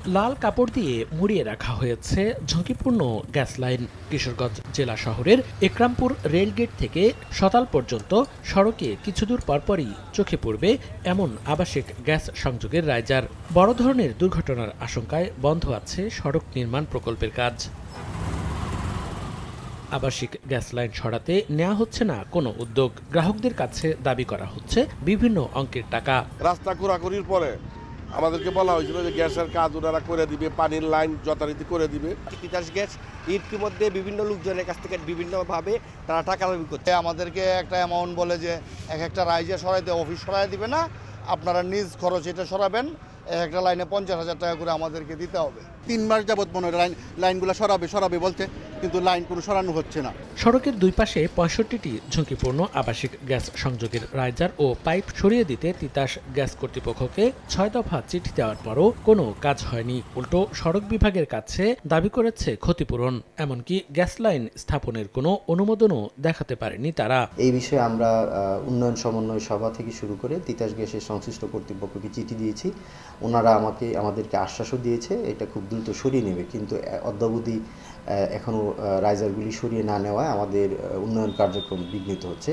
লাল কাপড় দিয়ে মুড়িয়ে রাখা হয়েছে ঝুঁকিপূর্ণ গ্যাস লাইন। কিশোরগঞ্জ জেলা শহরের একরামপুর রেলগেট থেকে সতাল পর্যন্ত সড়কে কিছু দূর পরপরই চোখে পড়বে এমন আবাসিক গ্যাস সংযোগের রাইজার। বড় ধরনের দুর্ঘটনার আশঙ্কায় বন্ধ আছে সড়ক নির্মাণ প্রকল্পের কাজ। আবাসিক গ্যাস লাইন সরাতে নেওয়া হচ্ছে না কোনো উদ্যোগ। গ্রাহকদের কাছে দাবি করা হচ্ছে বিভিন্ন অঙ্কের টাকা। রাস্তা ঘোরাঘুরির পরে আমাদেরকে বলা হয়েছিল যে গ্যাসের কাজ ওনারা করে দিবে, পানির লাইন যথারীতি করে দিবে। তিতাস গ্যাস ইতিমধ্যে বিভিন্ন লোকজনের কাছ থেকে বিভিন্নভাবে তারা টাকা দাবি করছে। আমাদেরকে একটা অ্যামাউন্ট বলে যে একটা রাইজে সরাইতে অফিস সরাই দিবে না, আপনারা নিজ খরচ এটা সরাবেন। একটা লাইনে 50,000 টাকা করে আমাদেরকে দিতে হবে। 3 মাস যাবৎ মনে হয় লাইনগুলো সরাবে বলতে, কিন্তু লাইন কোনো সরানো হচ্ছে না। সড়কের দুই পাশে 65টি ঝুঁকিপূর্ণ আবাসিক গ্যাস সংযোগের রাইজার ও পাইপ সরিয়ে দিতে তিতাস গ্যাস কর্তৃপক্ষকে 6 দফা চিঠি দেওয়ার পরও কোনো কাজ হয়নি। উল্টো সড়ক বিভাগের কাছে দাবি করেছে ক্ষতিপূরণ। এমনকি গ্যাস লাইন স্থাপনের কোনো অনুমোদনও দেখাতে পারেনি তারা। এই বিষয়ে আমরা উন্নয়ন সমন্বয় সভা থেকে শুরু করে তিতাস গ্যাসের সংশ্লিষ্ট কর্তৃপক্ষকে চিঠি দিয়েছি। ওনারা আমাদেরকে আশ্বাসও দিয়েছে এটা খুব দ্রুত সরিয়ে নেবে, কিন্তু অদ্যাবধি এখনও রাইজারগুলি সরিয়ে না নেওয়ায় আমাদের উন্নয়ন কার্যক্রম বিঘ্নিত হচ্ছে।